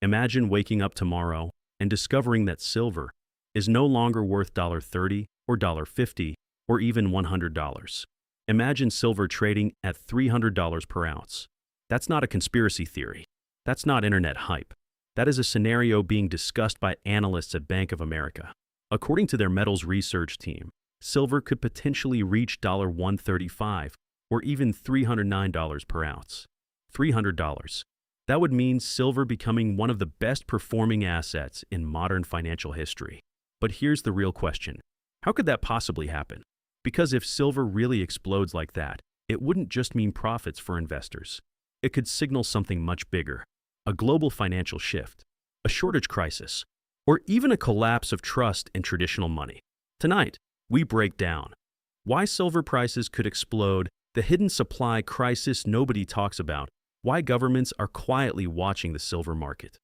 Imagine waking up tomorrow and discovering that silver is no longer worth $30 or $50 or even $100. Imagine silver trading at $300 per ounce. That's not a conspiracy theory. That's not internet hype. That is a scenario being discussed by analysts at Bank of America. According to their metals research team, silver could potentially reach $135 or even $309 per ounce. $300. That would mean silver becoming one of the best performing assets in modern financial history. But here's the real question. How could that possibly happen? Because if silver really explodes like that, it wouldn't just mean profits for investors. It could signal something much bigger: a global financial shift, a shortage crisis, or even a collapse of trust in traditional money. Tonight, we break down why silver prices could explode, the hidden supply crisis nobody talks about, why governments are quietly watching the silver market,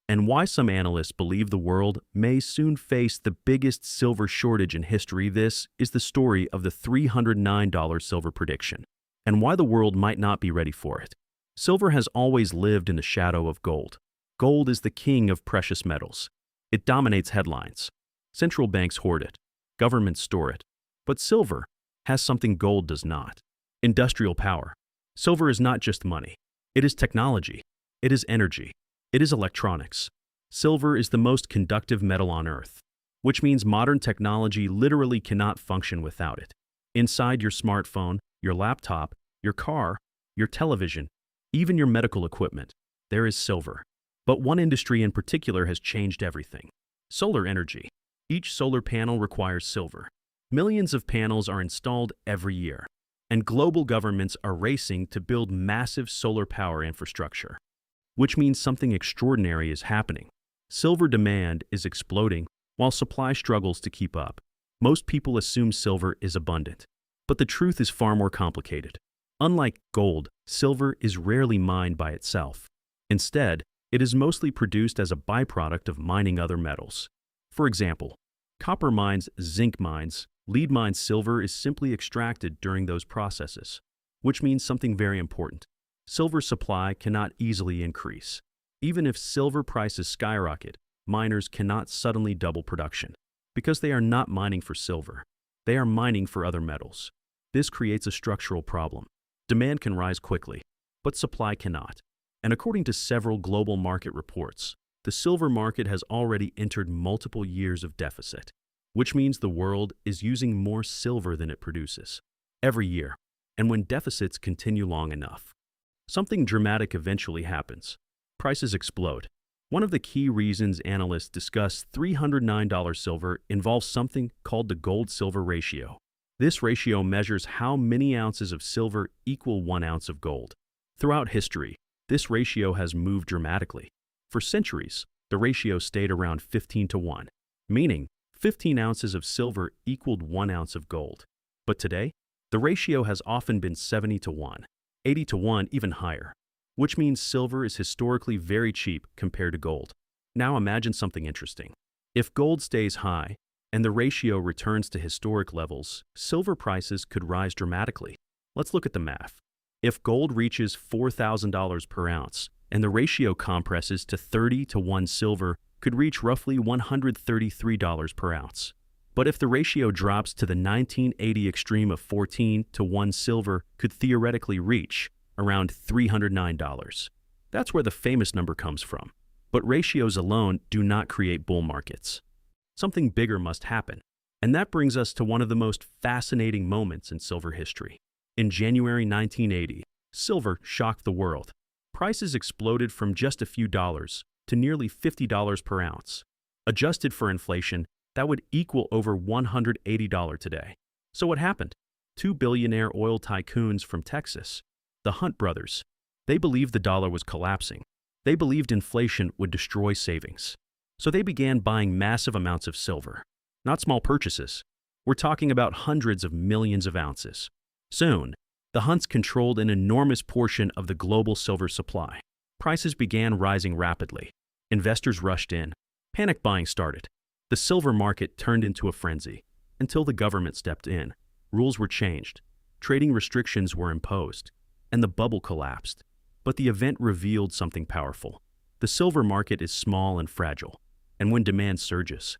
and why some analysts believe the world may soon face the biggest silver shortage in history. This is the story of the $309 silver prediction, and why the world might not be ready for it. Silver has always lived in the shadow of gold. Gold is the king of precious metals. It dominates headlines. Central banks hoard it. Governments store it. But silver has something gold does not: industrial power. Silver is not just money. It is technology. It is energy. It is electronics. Silver is the most conductive metal on Earth, which means modern technology literally cannot function without it. Inside your smartphone, your laptop, your car, your television, even your medical equipment, there is silver. But one industry in particular has changed everything: solar energy. Each solar panel requires silver. Millions of panels are installed every year, and global governments are racing to build massive solar power infrastructure, which means something extraordinary is happening. Silver demand is exploding while supply struggles to keep up. Most people assume silver is abundant, but the truth is far more complicated. Unlike gold, silver is rarely mined by itself. Instead, it is mostly produced as a byproduct of mining other metals. For example, copper mines, zinc mines, lead mines. Silver is simply extracted during those processes, which means something very important. Silver supply cannot easily increase. Even if silver prices skyrocket, miners cannot suddenly double production, because they are not mining for silver. They are mining for other metals. This creates a structural problem. Demand can rise quickly, but supply cannot. And according to several global market reports, the silver market has already entered multiple years of deficit, which means the world is using more silver than it produces every year. And when deficits continue long enough, something dramatic eventually happens. Prices explode. One of the key reasons analysts discuss $309 silver involves something called the gold-silver ratio. This ratio measures how many ounces of silver equal 1 ounce of gold. Throughout history, this ratio has moved dramatically. For centuries, the ratio stayed around 15-1, meaning 15 ounces of silver equaled 1 ounce of gold. But today, the ratio has often been 70-1, 80-1, even higher, which means silver is historically very cheap compared to gold. Now imagine something interesting. If gold stays high and the ratio returns to historic levels, silver prices could rise dramatically. Let's look at the math. If gold reaches $4,000 per ounce and the ratio compresses to 30-1, silver could reach roughly $133 per ounce. But if the ratio drops to the 1980 extreme of 14-1, silver could theoretically reach around $309. That's where the famous number comes from. But ratios alone do not create bull markets. Something bigger must happen. And that brings us to one of the most fascinating moments in silver history. In January 1980, silver shocked the world. Prices exploded from just a few dollars to nearly $50 per ounce. Adjusted for inflation, that would equal over $180 today. So what happened? Two billionaire oil tycoons from Texas, the Hunt brothers, they believed the dollar was collapsing. They believed inflation would destroy savings. So they began buying massive amounts of silver. Not small purchases. We're talking about hundreds of millions of ounces. Soon, the Hunts controlled an enormous portion of the global silver supply. Prices began rising rapidly. Investors rushed in. Panic buying started. The silver market turned into a frenzy until the government stepped in. Rules were changed. Trading restrictions were imposed, and the bubble collapsed. But the event revealed something powerful. The silver market is small and fragile, and when demand surges,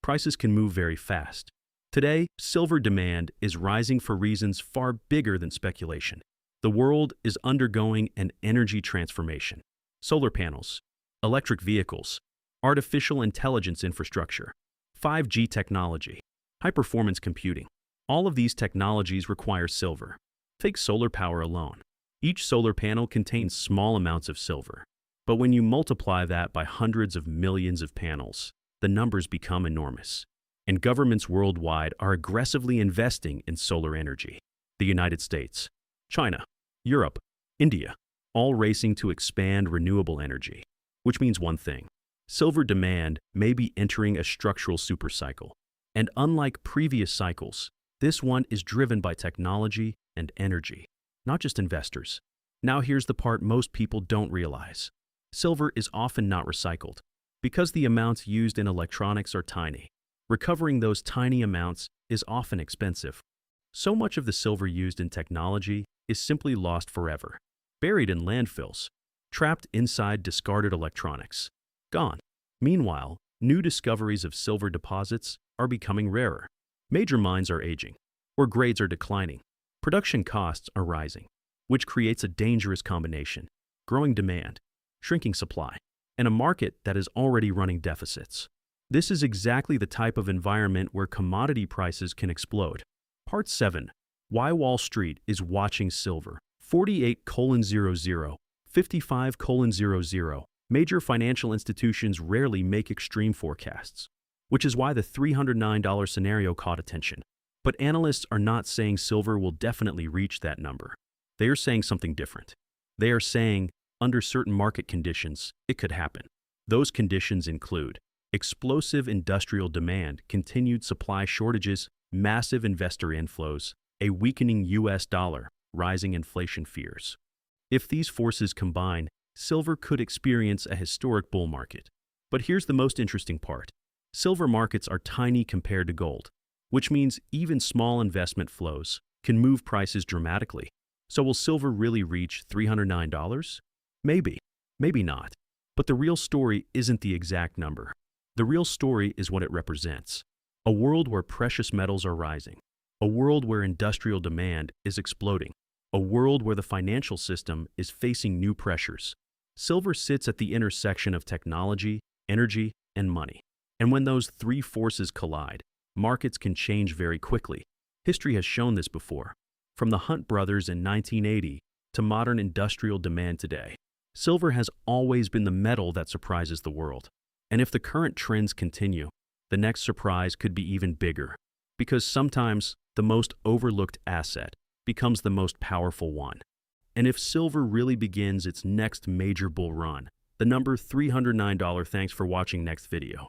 prices can move very fast. Today, silver demand is rising for reasons far bigger than speculation. The world is undergoing an energy transformation. Solar panels, electric vehicles, artificial intelligence infrastructure, 5G technology, high-performance computing. All of these technologies require silver. Take solar power alone. Each solar panel contains small amounts of silver. But when you multiply that by hundreds of millions of panels, the numbers become enormous. And governments worldwide are aggressively investing in solar energy. The United States, China, Europe, India, all racing to expand renewable energy. Which means one thing: silver demand may be entering a structural supercycle. And unlike previous cycles, this one is driven by technology and energy, not just investors. Now here's the part most people don't realize. Silver is often not recycled because the amounts used in electronics are tiny. Recovering those tiny amounts is often expensive. So much of the silver used in technology is simply lost forever, buried in landfills, trapped inside discarded electronics. Gone. Meanwhile, new discoveries of silver deposits are becoming rarer. Major mines are aging, or grades are declining. Production costs are rising, which creates a dangerous combination: growing demand, shrinking supply, and a market that is already running deficits. This is exactly the type of environment where commodity prices can explode. Part 7. Why Wall Street is watching silver. 48:00, 55:00. Major financial institutions rarely make extreme forecasts, which is why the $309 scenario caught attention. But analysts are not saying silver will definitely reach that number. They are saying something different. They are saying, under certain market conditions, it could happen. Those conditions include explosive industrial demand, continued supply shortages, massive investor inflows, a weakening US dollar, rising inflation fears. If these forces combine, silver could experience a historic bull market. But here's the most interesting part. Silver markets are tiny compared to gold, which means even small investment flows can move prices dramatically. So will silver really reach $309? Maybe, maybe not. But the real story isn't the exact number. The real story is what it represents. A world where precious metals are rising. A world where industrial demand is exploding. A world where the financial system is facing new pressures. Silver sits at the intersection of technology, energy, and money. And when those three forces collide, markets can change very quickly. History has shown this before. From the Hunt brothers in 1980 to modern industrial demand today, silver has always been the metal that surprises the world. And if the current trends continue, the next surprise could be even bigger. Because sometimes the most overlooked asset becomes the most powerful one. And if silver really begins its next major bull run, the number $309. Thanks for watching. Next video.